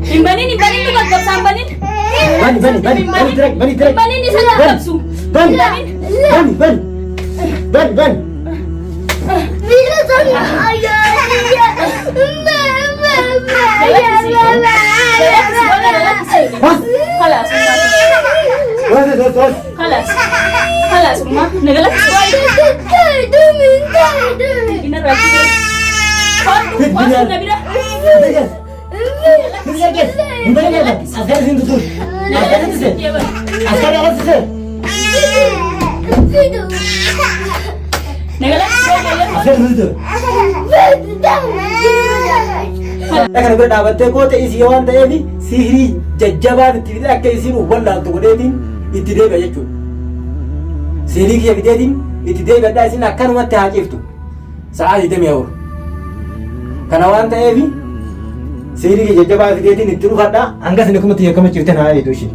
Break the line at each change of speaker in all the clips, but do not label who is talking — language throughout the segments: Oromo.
Imbanin tuh gak sambanin. Imbanin di sana kapsu.
Ban.
Bisa sama ayah.
Halas rumah. Nagalas Ina rati. Wasu nabida.
Akan berdapat kota isi orang tadi sihri jajjaban tidak kayak isi wala tu kodedin itu dia baca tu sihri kia bidedin itu dia baca isi nak kan mata hakif tu saat itu miaur karena orang tadi sihri kia jajjaban bidedin itu rufada anggas ni kumati kamu cerita nak itu sih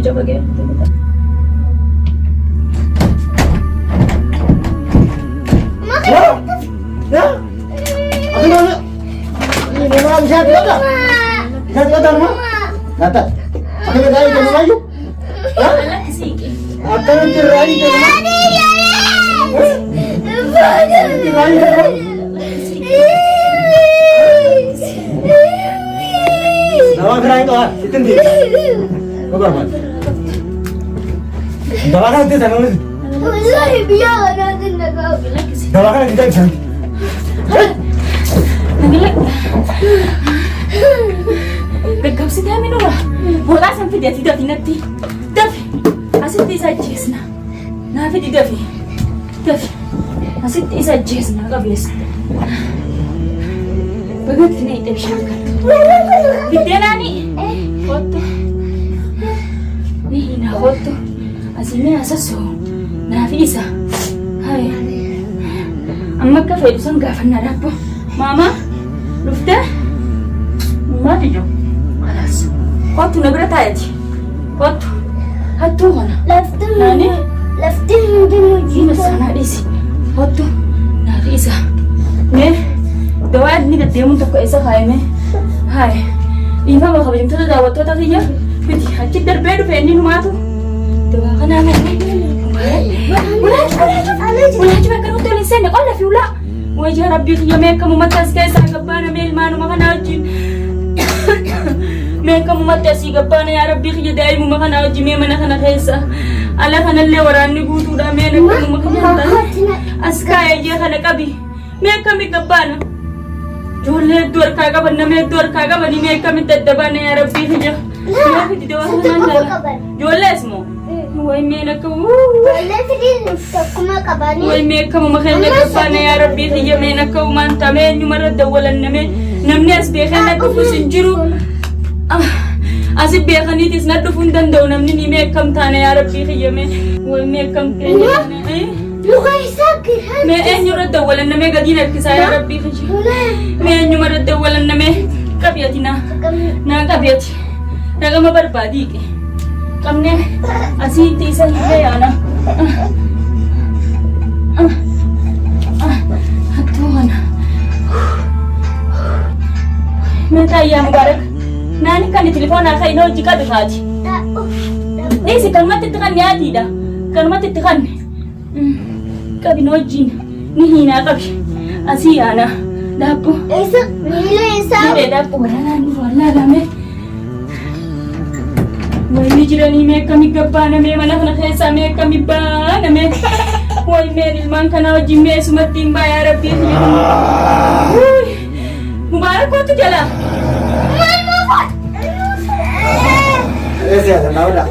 coba kayak gitu.
Ya. Aku mana? Ini mana bisa tidak? Bisa tidak mah? Kata. Aku dah itu maju. Ya?
Anak sih.
Akan tirai itu mah. Tirai itu. Dawa kerai itu ah, itu ni. Bapak apa? Dawa kan itu sana.
Wallahi biar nanti nak kau.
Dawa kan kita bisa.
Nagilak. Gagap si Dami no lah. Wala sampai dia tidak tinati. Davi. Asit isa jesna. Nafi di Davi. Davi. Asit isa jesna gabias. Bagat na ito siyangkan. Bidya nani. Foto. Nihina foto. Asini asaso. Nafi isa. Hai. Amma ka fayusan gafan na rapo. Mama. Lufta. ما تجو خلاص قطو نبرة تايتي قطو هاتو هنا
لفتني دمو
جينا سانا إيسي قطو نار إيسا مي دواد نيجا ديمون تكو إيسا هاي مي هاي إيما ما خبرين تدا داوتو تاتيا بدي هاتي دربيدو فيني نماتو دوا خنا مي ولا جبا كانوا تولي سنة قال في ولا وجه ربي يومك ممتاز كيسا قبانا ميل مانو ما خنا Mereka mematiasi gapana ya Rabbi khija dai mu makana jime mana kana khaisa ala kana le warani gutu da mena kamu makana aska ya kana kabi mereka mi gapana jole dur kaga banna me dur kaga bani mereka mi tadabana ya Rabbi khija ya khiji dewa kana jole smo wai mena ka
wallahi fidin kuma kabani
wai me kamu makana gapana ya Rabbi khija mena ka manta me nyumara dawalan name namni asbe khana kufu sinjiru asib beekanii tis na dhufuun danda'u namni ni meeqam taane yaa rabbii kiyyame way meeqam ta'e
luqa isaa kiran
mee eenyurra dawwalan namee gadiin harkisaa yaa rabbii kiyya mee eenyumarra dawwalan namee qabiyati naa qabiyati ragama barbaadiiqe qabne asiitti isa illee yaana hattuu kana mee taayyaa mubaarak nani kan di telepon aku ini jika berhaji. Ini sih kan mati tekan ya tidak, kan mati tekan. Kabi nojin, ni hina kabi, asiana, dapu.
Isa,
Ni dapu wala lame. Wai ni jira ni me kami kapana me mana kana kesa me kami bana me. Wai me ilman kana jimme sumatimba ya Rabbi. Mubarak kau tu jalan.
Ese ada naula.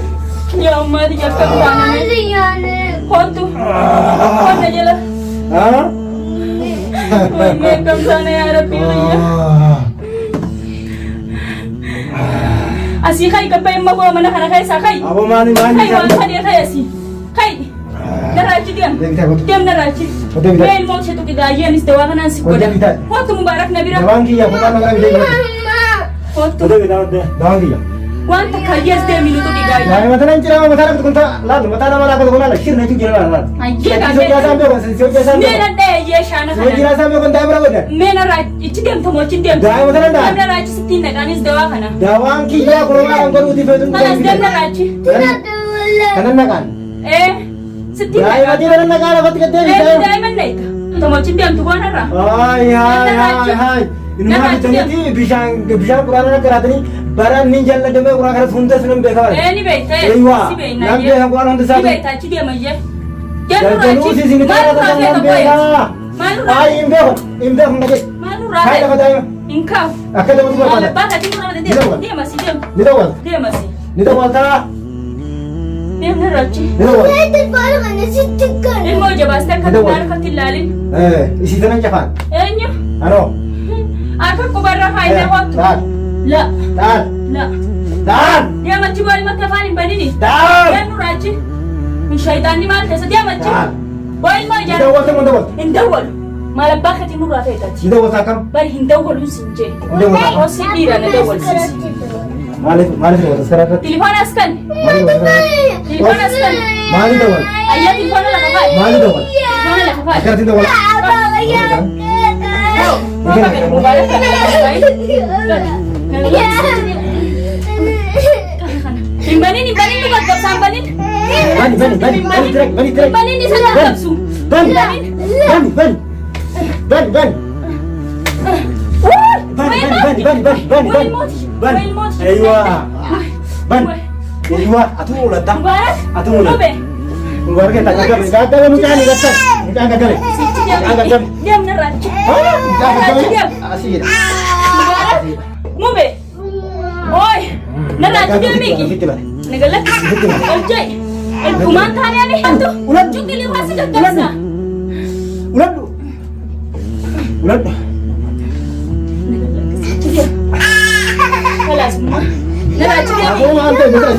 Ya Allah dia kapana me. Kontu. Kontu jalan.
Hah?
Wai me kam sana ya Rabbi. Asi kai kapay mo ko mana kana kay sa kai.
Apa mani
Kai wan kadi kay asi. Kai. Narachi diam. Diam narachi. Mail mo siya to kidayan is dawa kana si koda. Waktu mubarak nabira.
Dawangi ya, bukan orang ini.
Waktu
Udah kita udah. Dawangi ya.
wanta kayas de minuto kidayan.
Nah, matanan cira matanan tu kunta. Lalu matanan mana aku kunta lah. Kira nanti kira mana.
Ayya ka.
So jasa ambil kan, so jasa ambil.
Mena de ye shana
So
kana.
jasa ambil kunta berapa dah?
Mena right ichi dem tomo chin dem.
Dah matanan dah.
Mena right sitin na kanis dawa kana.
Dawangi ya, kalau orang baru di Facebook.
Kanas dem na right.
Kanan nakan.
Sitin.
Dah mati kanan nakan apa tiga dia.
Diamond na ito. Tomo chin dem tu kana ra.
Hai. Ini mah jadi bisa Quran nak kerat ni. Barang ni jalan demi Quran kerat hunter senam bekar.
Ni beta.
Ewa. Nanti yang Quran hunter
Ni
sah.
beta chi dem aye.
Jangan usi sini tak ada senam bekar.
Malu
Ay, imbe hunter.
Malu
Hai
ra.
dapat tayo.
Inkau.
Akan dapat berapa?
Ala baka di mana dia masih diam.
Ni dapat.
Dia masih.
Ni dapat tak?
Dia narachi.
Ni dapat.
Ini mau jawab setiap kata baru katilalin.
Isi tanah Jepang.
Nyo.
Ano?
Aku kubarra hai na waktu.
Tahan.
La.
Tahan.
La.
Tahan.
Dia macam balik makan paling bani ni.
Tahan.
Dia narachi. Syaitan ni mal kesa dia macam.
Tahan.
Boy mau
Ni
jalan.
dapat tak? Ni dapat.
Indawal. Malam baka ti nura feta.
Ni dapat takam.
Bari hindawal sinje.
Indawal.
Oh si bira na dawal sisi.
Maaliif nama taskara irratti?
Telefoona as kan.
Maaliif nama taskara irratti?
Telefoona as kan.
Maaliif dawwal?
Ayyaa telefoona lafa kaa'i.
Maaliif dawwal?
Telefoona lafa kaa'i.
Akkanatti dawwal.
Bapak kan mubarak kan lafa kaa'i. Himbanin tu gagap sambanin.
Bani direct.
Himbanin ni sa gagap su.
Bani. Aywa. Atu ulata.
Mubarak.
Atu ulata.
Obe.
Mubarak kita kagak. Kagak muka ni kata. Muka kagak.
Diam nerat. Diam.
Asir.
Mubarak. Mube. Oi. Nerat diam miki. Nagalak. Oljay. Kuman thane ani hantu. Chukili wasi gagapsa.
Ulat.
Kalas mo. Nerat diam.
Aku mau antar betul.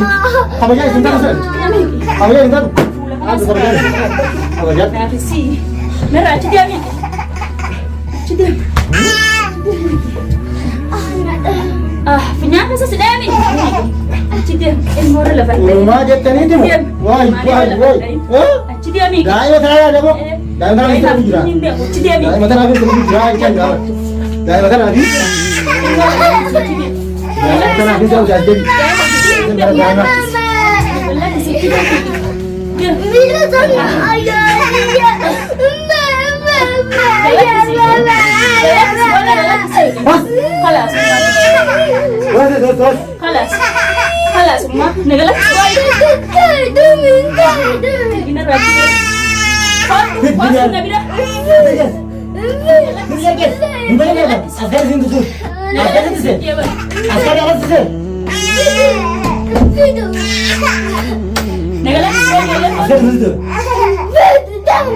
Apa jadi sebentar sen? Apa jadi sebentar? Aku apa jadi? Apa jadi?
Tapi si. Nerat diam ya. Diam. Penyakit sa sedami. Diam. Mora laban.
Rumah jatuh ni tu. Wah.
Diam mi.
Gaya saya ada mo. Gaya mana kita bijra.
Diam mi.
Gaya mana kita bijra ikan gawat. Gaya mana nabi. Gaya mana nabi jauh jadi. Gaya mana.
Bila sana ayah.
خلاص خلاص خلاص ما نقلك شوي هنا راجع خلاص نبينا
Askar sini tu. Askar tu sih. Askar apa tu sih?
نقلك شوي
Askar tu.
Betul.